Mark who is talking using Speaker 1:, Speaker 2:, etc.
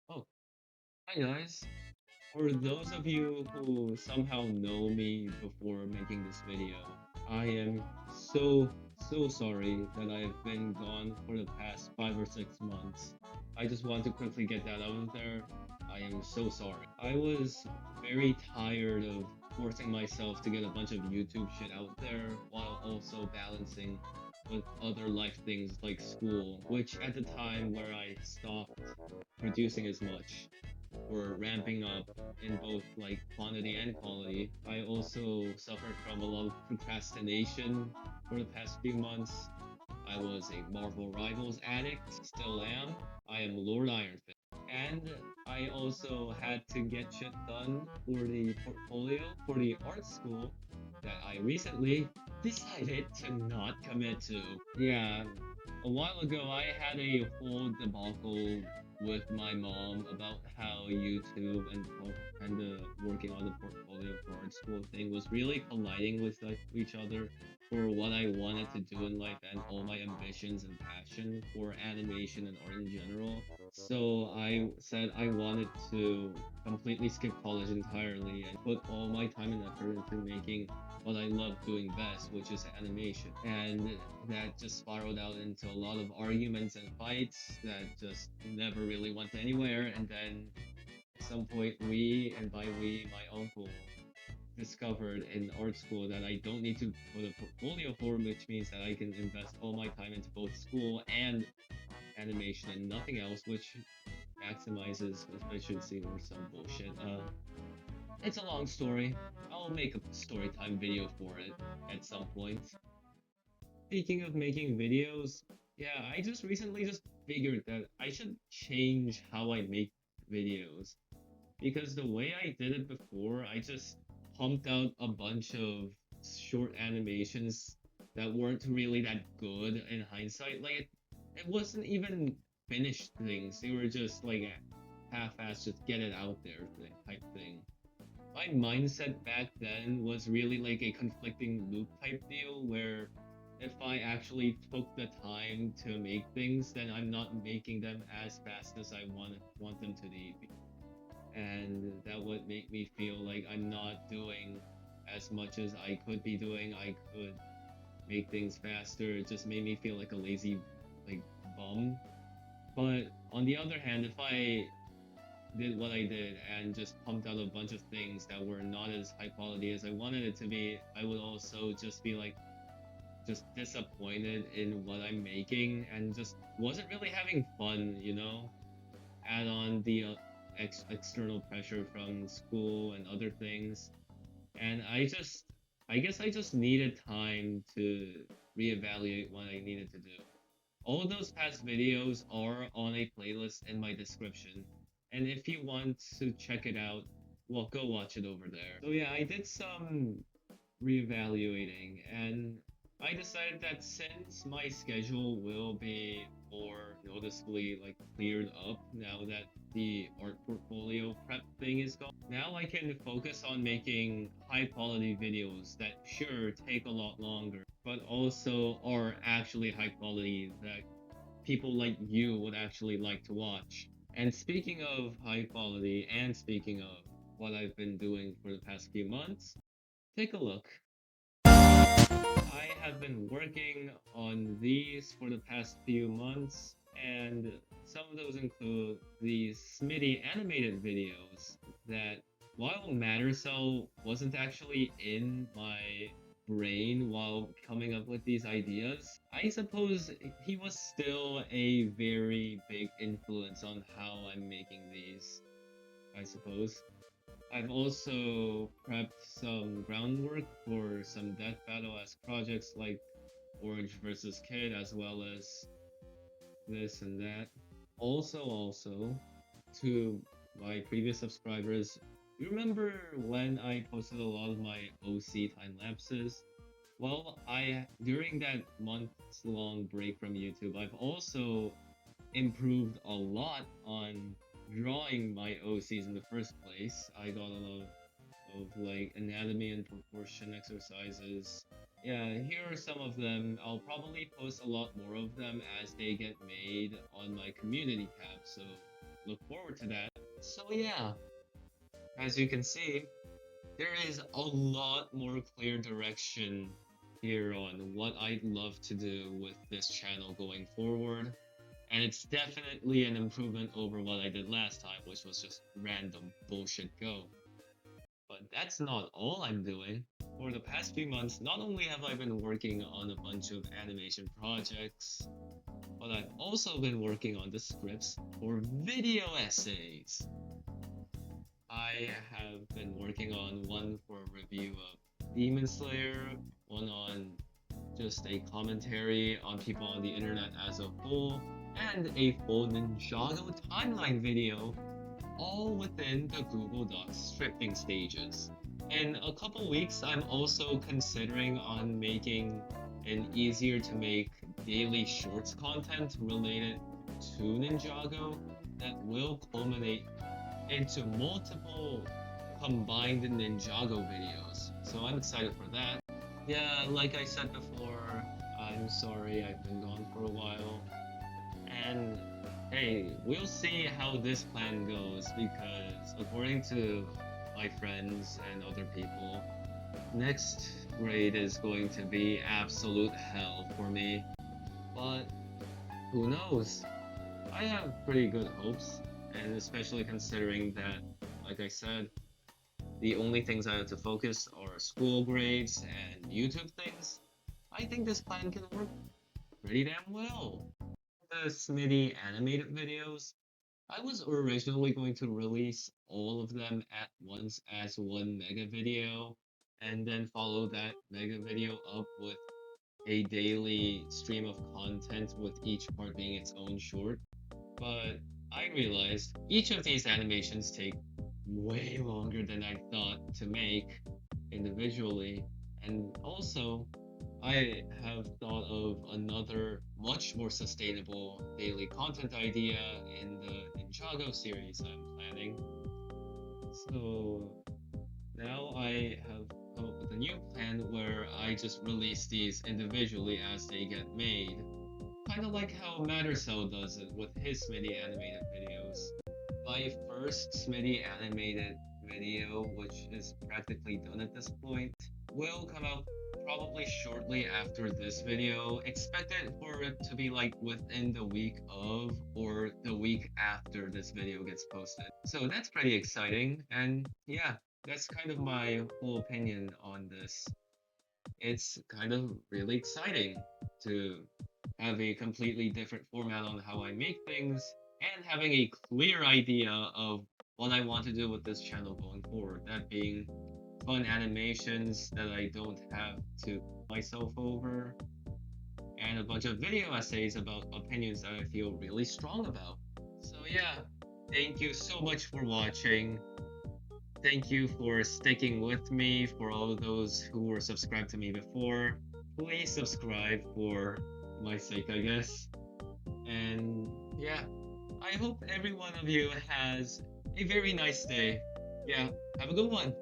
Speaker 1: Oh, hi guys. For those of you who somehow know me before making this video, I am so sorry that I have been gone for the past 5 or 6 months. I just want to quickly get that out of there. I am so sorry. I was very tired of forcing myself to get a bunch of YouTube shit out there while also balancing with other life things like school, which at the time where I stopped producing as much were ramping up in both like quantity and quality. I also suffered from a lot of procrastination for the past few months. I was a Marvel Rivals addict, still am. I am Lord Ironfist. And I also had to get shit done for the portfolio for the art school that I recently decided to not commit to. Yeah, a while ago I had a whole debacle with my mom about how YouTube and the working on the portfolio for art school thing was really colliding with like, each other for what I wanted to do in life and all my ambitions and passion for animation and art in general. So I said I wanted to completely skip college entirely and put all my time and effort into making what I love doing best, which is animation. And that just spiraled out into a lot of arguments and fights that just never really went anywhere. And then at some point, and by we, my uncle, discovered in art school that I don't need to put a portfolio for, which means that I can invest all my time into both school and animation and nothing else, which maximizes efficiency or some bullshit. It's a long story. I'll make a story time video for it at some point. Speaking of making videos, yeah, I just recently just figured that I should change how I make videos because the way I did it before, I just pumped out a bunch of short animations that weren't really that good in hindsight. Like it wasn't even finished things. They were just like a half-assed, just get it out there thing, type thing. My mindset back then was really like a conflicting loop type deal where if I actually took the time to make things, then I'm not making them as fast as I want them to be. And that would make me feel like I'm not doing as much as I could be doing. I could make things faster. It just made me feel like a lazy like bum. But on the other hand, if I did what I did and just pumped out a bunch of things that were not as high quality as I wanted it to be, I would also just be like just disappointed in what I'm making and just wasn't really having fun, you know? Add on the external pressure from school and other things. And I guess I just needed time to reevaluate what I needed to do. All of those past videos are on a playlist in my description. And if you want to check it out, well, go watch it over there. So yeah, I did some reevaluating and I decided that since my schedule will be more noticeably like cleared up now that the art portfolio prep thing is gone, now I can focus on making high quality videos that sure take a lot longer, but also are actually high quality that people like you would actually like to watch. And speaking of high quality and speaking of what I've been doing for the past few months, take a look. I have been working on these for the past few months, and some of those include these Smitty animated videos that, while Mattercell wasn't actually in my brain while coming up with these ideas, I suppose he was still a very big influence on how I'm making these, I suppose. I've also prepped some groundwork for some Death Battle-esque projects like Orange vs. Kid, as well as this and that. Also, to my previous subscribers, you remember when I posted a lot of my OC time lapses? Well, during that months-long break from YouTube, I've also improved a lot on drawing my OCs in the first place. I got a lot of like anatomy and proportion exercises. Yeah, here are some of them. I'll probably post a lot more of them as they get made on my community tab, so look forward to that. So yeah, as you can see, there is a lot more clear direction here on what I'd love to do with this channel going forward. And it's definitely an improvement over what I did last time, which was just random bullshit go. But that's not all I'm doing. For the past few months, not only have I been working on a bunch of animation projects, but I've also been working on the scripts for video essays. I have been working on one for a review of Demon Slayer, one on just a commentary on people on the internet as a whole, and a full Ninjago timeline video, all within the Google Docs scripting stages. In a couple weeks, I'm also considering on making an easier to make daily shorts content related to Ninjago that will culminate into multiple combined Ninjago videos. So I'm excited for that. Yeah, like I said before, I'm sorry I've been gone for a while. And hey, we'll see how this plan goes because according to my friends and other people, next grade is going to be absolute hell for me. But who knows? I have pretty good hopes, and especially considering that, like I said, the only things I have to focus are school grades and YouTube things. I think this plan can work pretty damn well. The Smitty animated videos, I was originally going to release all of them at once as one mega video, and then follow that mega video up with a daily stream of content with each part being its own short. But I realized each of these animations take way longer than I thought to make individually, and also I have thought of another much more sustainable daily content idea in the Ninjago series I'm planning. So now I have come up with a new plan where I just release these individually as they get made. Kind of like how Mattercell does it with his Smitty animated videos. My first Smitty animated video, which is practically done at this point, will come out probably shortly after this video. Expect it for it to be like within the week of or the week after this video gets posted. So that's pretty exciting, and yeah, that's kind of my whole opinion on this. It's kind of really exciting to have a completely different format on how I make things and having a clear idea of what I want to do with this channel going forward. That being fun animations that I don't have to myself over, and a bunch of video essays about opinions that I feel really strong about. So yeah, thank you so much for watching. Thank you for sticking with me. For all of those who were subscribed to me before, please subscribe for my sake, I guess. And yeah, I hope every one of you has a very nice day. Yeah, have a good one.